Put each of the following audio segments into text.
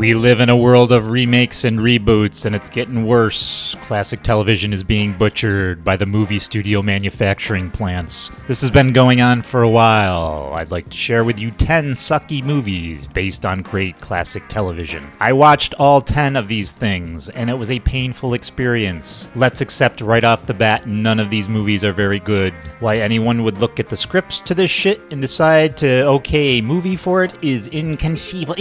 We live in a world of remakes and reboots, and it's getting worse. Classic television is being butchered by the movie studio manufacturing plants. This has been going on for a while. I'd like to share with you 10 sucky movies based on great classic television. I watched all 10 of these things, and it was a painful experience. Let's accept right off the bat, none of these movies are very good. Why anyone would look at the scripts to this shit and decide to okay a movie for it is inconceivable.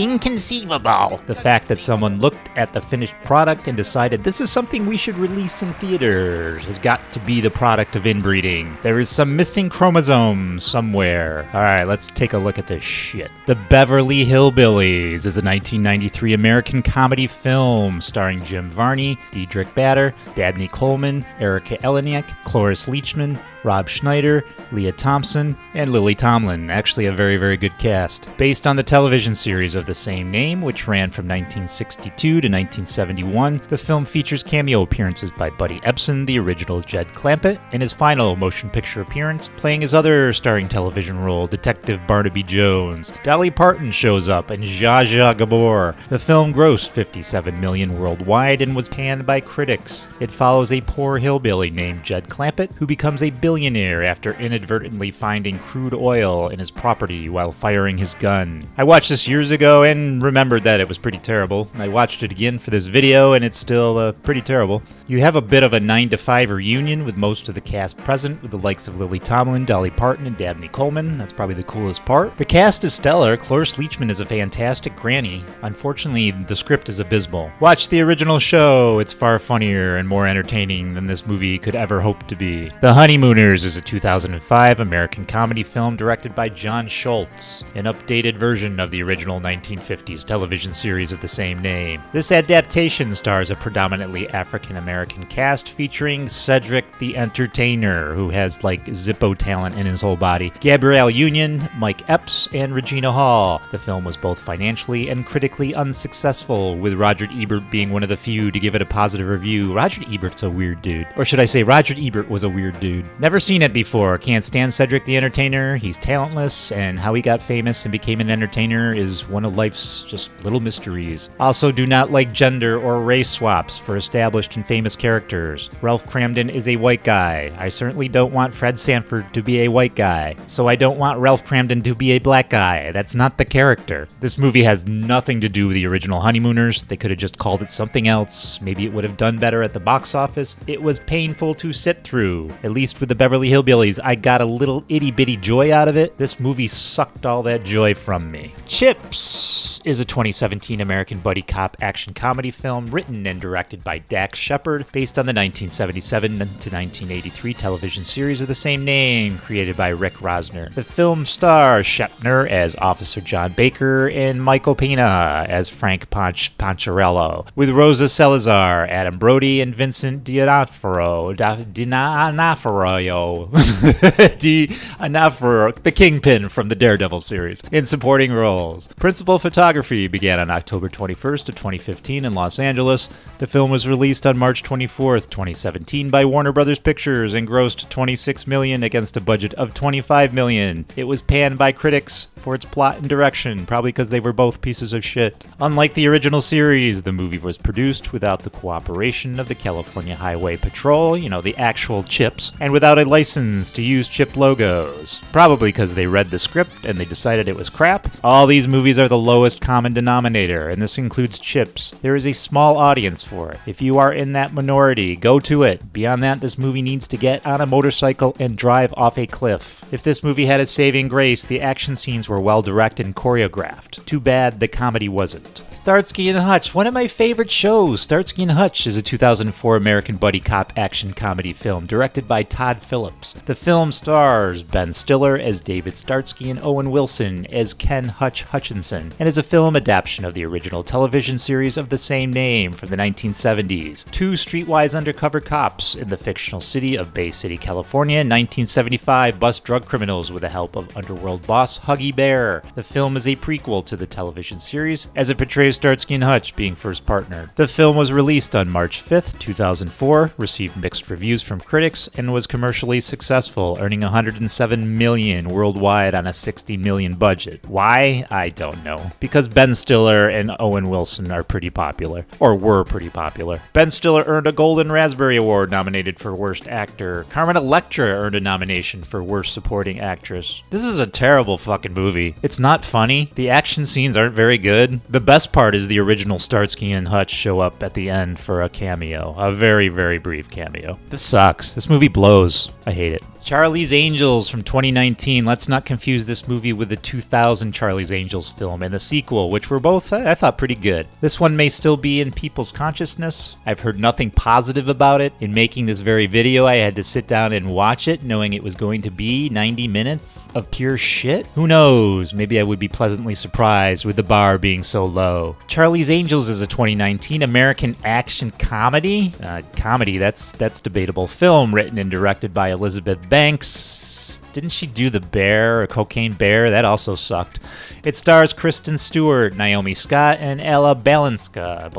The fact that someone looked at the finished product and decided this is something we should release in theaters has got to be the product of inbreeding. There is some missing chromosome somewhere. Alright, let's take a look at this shit. The Beverly Hillbillies is a 1993 American comedy film starring Jim Varney, Diedrich Bader, Dabney Coleman, Erica Eleniak, Cloris Leachman, Rob Schneider, Leah Thompson, and Lily Tomlin. Actually a very, very good cast. Based on the television series of the same name, which ran from 1962 to 1971, the film features cameo appearances by Buddy Ebsen, the original Jed Clampett, in his final motion picture appearance, playing his other starring television role, Detective Barnaby Jones. Dolly Parton shows up, and Zsa Zsa Gabor. The film grossed $57 million worldwide and was panned by critics. It follows a poor hillbilly named Jed Clampett, who becomes a billionaire after inadvertently finding crude oil in his property while firing his gun. I watched this years ago and remembered that it was pretty terrible. I watched it again for this video and it's still pretty terrible. You have a bit of a 9-to-5 reunion with most of the cast present, with the likes of Lily Tomlin, Dolly Parton, and Dabney Coleman. That's probably the coolest part. The cast is stellar. Cloris Leachman is a fantastic granny. Unfortunately, the script is abysmal. Watch the original show. It's far funnier and more entertaining than this movie could ever hope to be. The Honeymooners is a 2005 American comedy film directed by John Schultz, an updated version of the original 1950s television series of the same name. This adaptation stars a predominantly African-American cast featuring Cedric the Entertainer, who has like Zippo talent in his whole body, Gabrielle Union, Mike Epps, and Regina Hall. The film was both financially and critically unsuccessful, with Roger Ebert being one of the few to give it a positive review. Roger Ebert's a weird dude. Or should I say Roger Ebert was a weird dude. Never seen it before. Can't stand Cedric the Entertainer. He's talentless, and how he got famous and became an entertainer is one of life's just little mysteries. Also do not like gender or race swaps for established and famous characters. Ralph Kramden is a white guy. I certainly don't want Fred Sanford to be a white guy, so I don't want Ralph Kramden to be a black guy. That's not the character. This movie has nothing to do with the original Honeymooners. They could have just called it something else. Maybe it would have done better at the box office. It was painful to sit through, at least with the Beverly Hillbillies. I got a little itty-bitty joy out of it. This movie sucked all that joy from me. Chips is a 2017 American buddy cop action comedy film written and directed by Dax Shepard, based on the 1977 to 1983 television series of the same name, created by Rick Rosner. The film stars Shepner as Officer John Baker and Michael Pena as Frank Poncherello, with Rosa Salazar, Adam Brody, and Vincent D'Onofrio, the Kingpin from the Daredevil series, in supporting roles. Principal photography began on October 21st of 2015 in Los Angeles. The film was released on March 24th, 2017 by Warner Brothers Pictures and grossed $26 million against a budget of $25 million. It was panned by critics for its plot and direction, probably because they were both pieces of shit. Unlike the original series, the movie was produced without the cooperation of the California Highway Patrol, the actual Chips, and without a license to use Chip logos. Probably because they read the script and they decided it was crap. All these movies are the lowest common denominator, and this includes Chips. There is a small audience for it. If you are in that minority, go to it. Beyond that, this movie needs to get on a motorcycle and drive off a cliff. If this movie had a saving grace, the action scenes were well directed and choreographed. Too bad the comedy wasn't. Starsky and Hutch, one of my favorite shows. Starsky and Hutch is a 2004 American buddy cop action comedy film directed by Todd Phillips. The film stars Ben Stiller as David Starsky and Owen Wilson as Ken Hutch Hutchinson, and is a film adaptation of the original television series of the same name from the 1970s. Two streetwise undercover cops in the fictional city of Bay City, California in 1975 bust drug criminals with the help of underworld boss Huggy Bear. The film is a prequel to the television series, as it portrays Starsky and Hutch being first partnered. The film was released on March 5th, 2004, received mixed reviews from critics, and was commercialized commercially successful, earning $107 million worldwide on a $60 million budget. Why? I don't know. Because Ben Stiller and Owen Wilson are pretty popular. Or were pretty popular. Ben Stiller earned a Golden Raspberry Award nominated for Worst Actor. Carmen Electra earned a nomination for Worst Supporting Actress. This is a terrible fucking movie. It's not funny. The action scenes aren't very good. The best part is the original Starsky and Hutch show up at the end for a cameo. A very, very brief cameo. This sucks. This movie blows. I hate it. Charlie's Angels from 2019. Let's not confuse this movie with the 2000 Charlie's Angels film and the sequel, which were both, I thought, pretty good. This one may still be in people's consciousness. I've heard nothing positive about it. In making this very video, I had to sit down and watch it, knowing it was going to be 90 minutes of pure shit. Who knows? Maybe I would be pleasantly surprised with the bar being so low. Charlie's Angels is a 2019 American action comedy. That's debatable. Film written and directed by Elizabeth Banks. Didn't she do The Bear, or Cocaine Bear? That also sucked. It stars Kristen Stewart, Naomi Scott, and Ella Balinska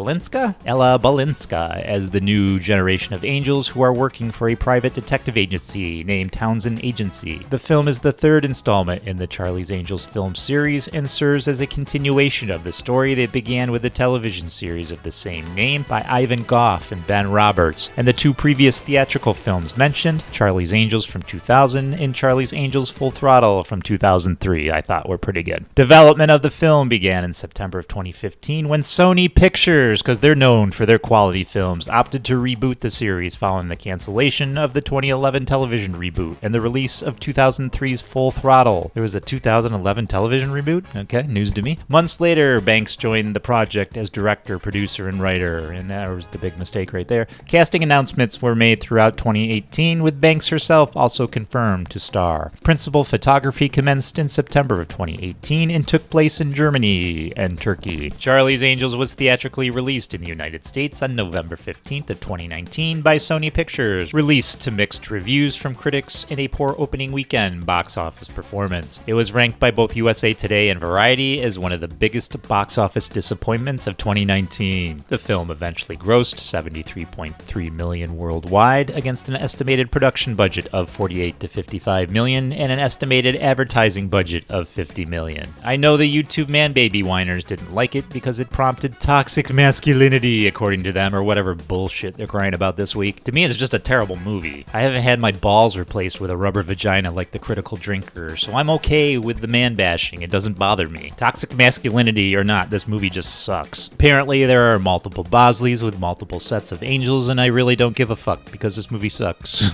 as the new generation of angels who are working for a private detective agency named Townsend Agency. The film is the third installment in the Charlie's Angels film series and serves as a continuation of the story that began with the television series of the same name by Ivan Goff and Ben Roberts, and the two previous theatrical films mentioned, Charlie's Angels from 2000 and Charlie's Angels Full Throttle from 2003, I thought were pretty good. Development of the film began in September of 2015 when Sony Pictures, because they're known for their quality films, opted to reboot the series following the cancellation of the 2011 television reboot and the release of 2003's Full Throttle. There was a 2011 television reboot? Okay, news to me. Months later, Banks joined the project as director, producer, and writer, and that was the big mistake right there. Casting announcements were made throughout 2018, with Banks herself also confirmed to star. Principal photography commenced in September of 2018 and took place in Germany and Turkey. Charlie's Angels was theatrically released in the United States on November 15th of 2019 by Sony Pictures, released to mixed reviews from critics in a poor opening weekend box office performance. It was ranked by both USA Today and Variety as one of the biggest box office disappointments of 2019. The film eventually grossed $73.3 million worldwide against an estimated production budget of $48 to $55 million and an estimated advertising budget of $50 million. I know the YouTube man-baby whiners didn't like it because it prompted toxic masculinity, according to them, or whatever bullshit they're crying about this week. To me, it's just a terrible movie. I haven't had my balls replaced with a rubber vagina like The Critical Drinker, so I'm okay with the man-bashing. It doesn't bother me. Toxic masculinity or not, this movie just sucks. Apparently, there are multiple Bosleys with multiple sets of angels, and I really don't give a fuck because this movie sucks.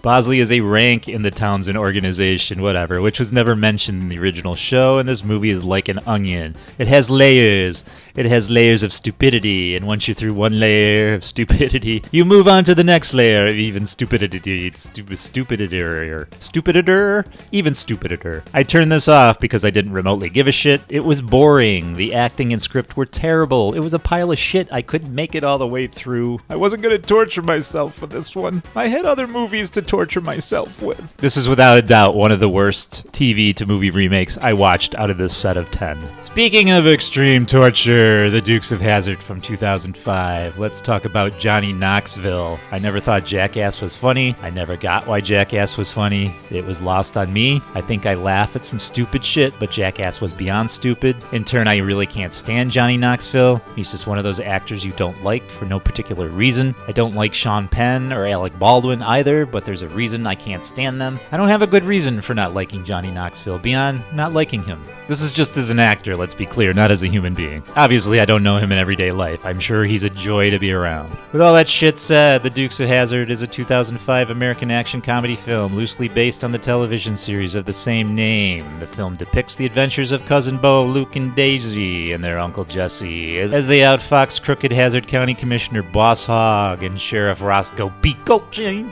Bosley is a rank in the Townsend organization, whatever, which was never mentioned in the original show, and this movie is like an onion. It has layers. It has layers of stupidity, and once you're through one layer of stupidity, you move on to the next layer of even stupidity. Even stupider. I turned this off because I didn't remotely give a shit. It was boring. The acting and script were terrible. It was a pile of shit. I couldn't make it all the way through. I wasn't going to torture myself for this one. I had other movies to torture myself with. This is without a doubt one of the worst TV to movie remakes I watched out of this set of 10. Speaking of extreme torture, The Dukes of Hazzard from 2005. Let's talk about Johnny Knoxville. I never thought Jackass was funny. I never got why Jackass was funny. It was lost on me. I think I laugh at some stupid shit, but Jackass was beyond stupid. In turn, I really can't stand Johnny Knoxville. He's just one of those actors you don't like for no particular reason. I don't like Sean Penn or Alec Baldwin either, but there's a reason I can't stand them. I don't have a good reason for not liking Johnny Knoxville beyond not liking him. This is just as an actor, let's be clear, not as a human being. Obviously, I don't know him in everyday life. I'm sure he's a joy to be around. With all that shit said, The Dukes of Hazzard is a 2005 American action comedy film loosely based on the television series of the same name. The film depicts the adventures of Cousin Bo, Luke, and Daisy and their Uncle Jesse as they outfox crooked Hazzard County Commissioner Boss Hogg and Sheriff Roscoe B. Goldchain.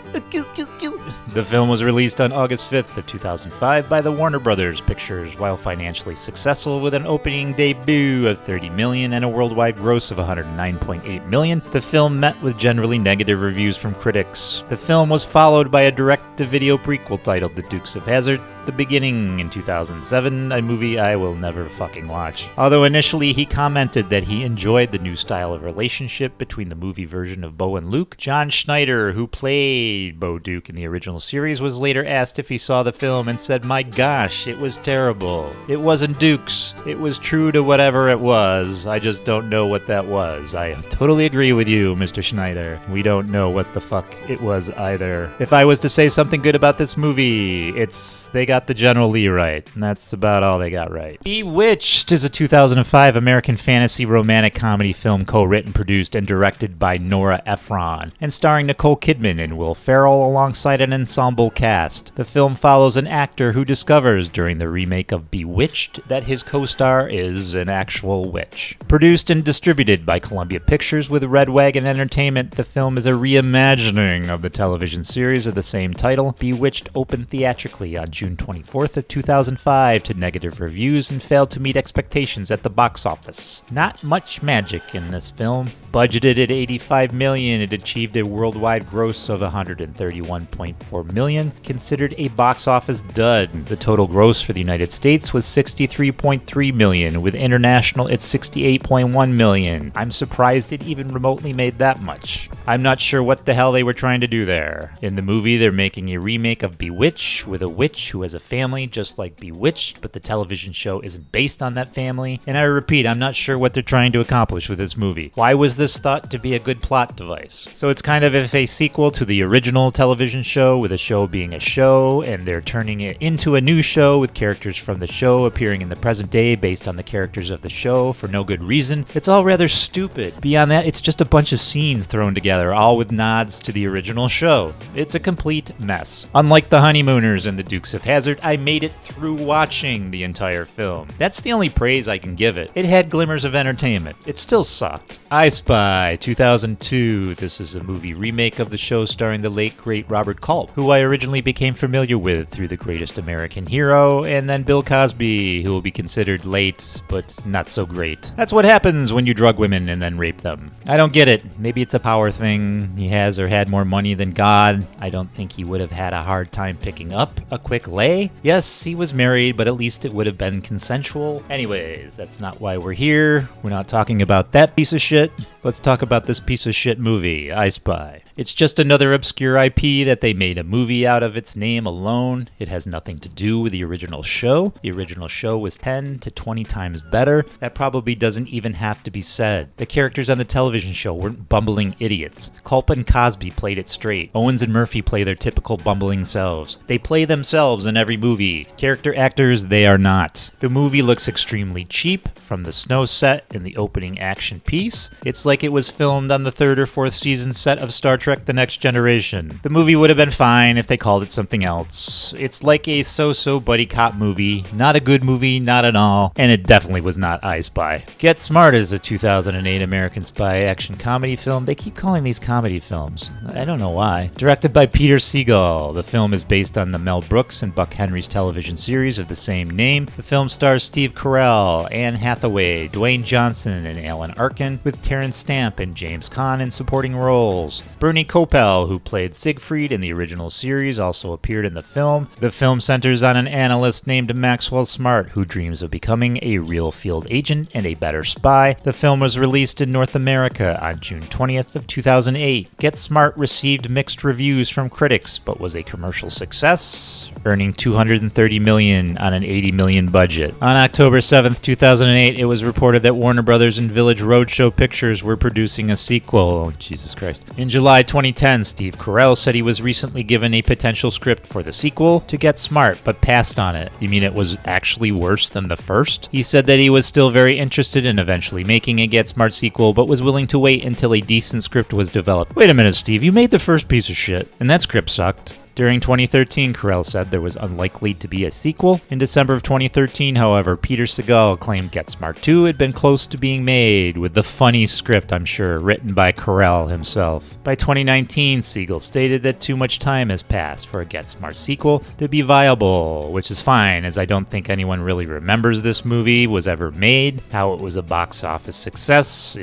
The film was released on August 5th of 2005 by the Warner Brothers Pictures, while financially successful with an opening debut of $30 million and a worldwide gross of $109.8 million. The film met with generally negative reviews from critics. The film was followed by a direct-to-video prequel titled The Dukes of Hazzard. The Beginning in 2007, a movie I will never fucking watch. Although initially he commented that he enjoyed the new style of relationship between the movie version of Bo and Luke, John Schneider, who played Bo Duke in the original series, was later asked if he saw the film and said, "My gosh, it was terrible. It wasn't Duke's. It was true to whatever it was. I just don't know what that was." I totally agree with you, Mr. Schneider. We don't know what the fuck it was either. If I was to say something good about this movie, it's they got the General Lee right, and that's about all they got right. Bewitched is a 2005 American fantasy romantic comedy film co-written, produced, and directed by Nora Ephron, and starring Nicole Kidman and Will Ferrell alongside an ensemble cast. The film follows an actor who discovers during the remake of Bewitched that his co-star is an actual witch. Produced and distributed by Columbia Pictures with Red Wagon Entertainment, the film is a reimagining of the television series of the same title. Bewitched opened theatrically on June 24th of 2005 to negative reviews and failed to meet expectations at the box office. Not much magic in this film. Budgeted at $85 million, it achieved a worldwide gross of $131.4 million, considered a box office dud. The total gross for the United States was $63.3 million, with international at $68.1 million. I'm surprised it even remotely made that much. I'm not sure what the hell they were trying to do there. In the movie, they're making a remake of Bewitched with a witch who has a family just like Bewitched, but the television show isn't based on that family. And I repeat, I'm not sure what they're trying to accomplish with this movie. Why was this thought to be a good plot device? So it's kind of if a sequel to the original television show, with a show being a show, and they're turning it into a new show with characters from the show appearing in the present day based on the characters of the show for no good reason. It's all rather stupid. Beyond that, it's just a bunch of scenes thrown together, all with nods to the original show. It's a complete mess. Unlike the Honeymooners and the Dukes of Hazzard, I made it through watching the entire film. That's the only praise I can give it. It had glimmers of entertainment. It still sucked. I Spy, 2002. This is a movie remake of the show starring the late great Robert Culp, who I originally became familiar with through The Greatest American Hero, and then Bill Cosby, who will be considered late, but not so great. That's what happens when you drug women and then rape them. I don't get it. Maybe it's a power thing. He has or had more money than God. I don't think he would have had a hard time picking up a quick lay. Yes, he was married, but at least it would have been consensual. Anyways, that's not why we're here. We're not talking about that piece of shit. Let's talk about this piece of shit movie, I Spy. It's just another obscure IP that they made a movie out of its name alone. It has nothing to do with the original show. The original show was 10 to 20 times better. That probably doesn't even have to be said. The characters on the television show weren't bumbling idiots. Culp and Cosby played it straight. Owens and Murphy play their typical bumbling selves. They play themselves in every movie. Character actors, they are not. The movie looks extremely cheap, from the snow set in the opening action piece. It's like it was filmed on the 3rd or 4th season set of Star Trek The Next Generation. The movie would have been fine if they called it something else. It's like a so-so buddy cop movie. Not a good movie, not at all, and it definitely was not I Spy. Get Smart is a 2008 American spy action comedy film. They keep calling these comedy films. I don't know why. Directed by Peter Segal. The film is based on the Mel Brooks and Buck Henry's television series of the same name. The film stars Steve Carell, Anne Hathaway, Dwayne Johnson, and Alan Arkin, with Terrence Stamp and James Caan in supporting roles. Bernie Kopel, who played Siegfried in the original series, also appeared in the film. The film centers on an analyst named Maxwell Smart, who dreams of becoming a real field agent and a better spy. The film was released in North America on June 20th of 2008. Get Smart received mixed reviews from critics, but was a commercial success, earning $230 million on an $80 million budget. On October 7th, 2008, it was reported that Warner Brothers and Village Roadshow Pictures were producing a sequel. Oh, Jesus Christ. In July 2010, Steve Carell said he was recently given a potential script for the sequel to Get Smart, but passed on it. You mean it was actually worse than the first? He said that he was still very interested in eventually making a Get Smart sequel, but was willing to wait until a decent script was developed. Wait a minute, Steve, you made the first piece of shit, and that script sucked. During 2013, Carell said there was unlikely to be a sequel. In December of 2013, however, Peter Segal claimed Get Smart 2 had been close to being made, with the funny script, I'm sure, written by Carell himself. By 2019, Segal stated that too much time has passed for a Get Smart sequel to be viable, which is fine, as I don't think anyone really remembers this movie was ever made. How it was a box office success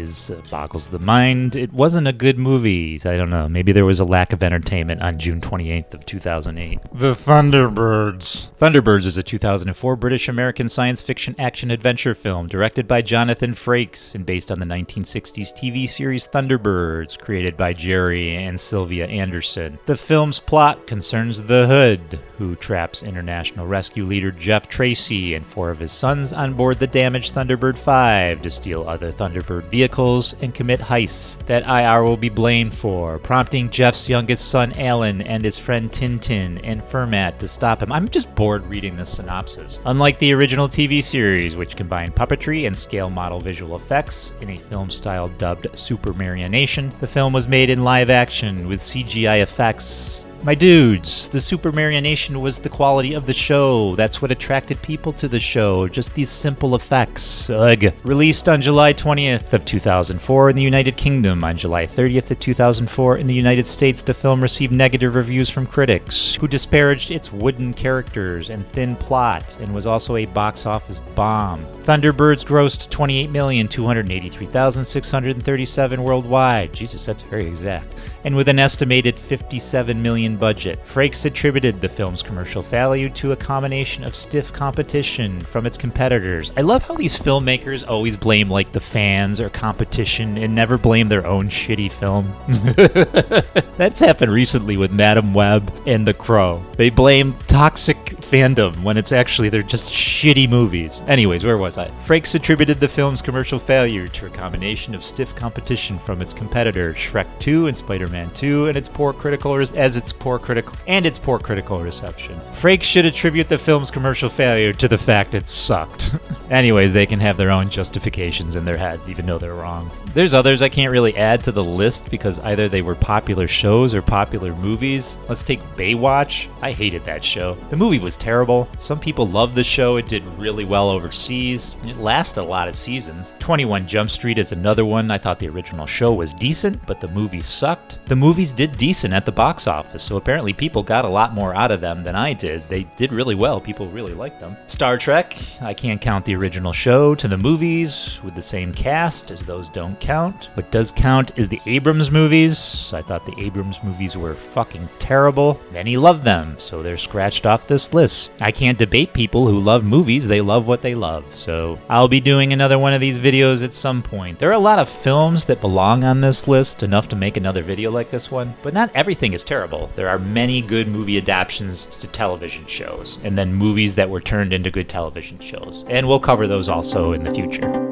boggles the mind. It wasn't a good movie. I don't know, maybe there was a lack of entertainment on June 28th of of 2008. The Thunderbirds. Thunderbirds is a 2004 British-American science fiction action-adventure film directed by Jonathan Frakes and based on the 1960s TV series Thunderbirds, created by Jerry and Sylvia Anderson. The film's plot concerns the Hood, who traps international rescue leader Jeff Tracy and 4 of his sons on board the damaged Thunderbird 5 to steal other Thunderbird vehicles and commit heists that IR will be blamed for, prompting Jeff's youngest son Alan and his friend Tintin and Fermat to stop him. I'm just bored reading this synopsis. Unlike the original TV series, which combined puppetry and scale model visual effects in a film style dubbed Super Marionation, the film was made in live action with CGI effects. My dudes, the Super Marionation was the quality of the show. That's what attracted people to the show, just these simple effects. Ugh. Released on July 20th of 2004 in the United Kingdom. On July 30th of 2004 in the United States, the film received negative reviews from critics, who disparaged its wooden characters and thin plot, and was also a box office bomb. Thunderbirds grossed $28,283,637 worldwide. Jesus, that's very exact. And with an estimated $57 million budget. Frakes attributed the film's commercial value to a combination of stiff competition from its competitors. I love how these filmmakers always blame like the fans or competition and never blame their own shitty film. That's happened recently with Madam Web and The Crow. They blame toxic fandom when it's actually they're just shitty movies. Anyways, where was I? Frakes attributed the film's commercial failure to a combination of stiff competition from its competitors, Shrek 2 and Spider-Man 2, and its poor critical reception. Frakes should attribute the film's commercial failure to the fact it sucked. Anyways, they can have their own justifications in their head, even though they're wrong. There's others I can't really add to the list because either they were popular shows or popular movies. Let's take Baywatch. I hated that show. The movie was terrible. Some people loved the show. It did really well overseas. It lasted a lot of seasons. 21 Jump Street is another one. I thought the original show was decent, but the movie sucked. The movies did decent at the box office, so apparently people got a lot more out of them than I did. They did really well. People really liked them. Star Trek. I can't count the original show to the movies with the same cast, as those don't count. What does count is the Abrams movies. I thought the Abrams movies were fucking terrible. Many love them, so they're scratched off this list. I can't debate people who love movies. They love what they love. So I'll be doing another one of these videos at some point. There are a lot of films that belong on this list, enough to make another video like this one, but not everything is terrible. There are many good movie adaptations to television shows, and then movies that were turned into good television shows. And we'll cover those also in the future.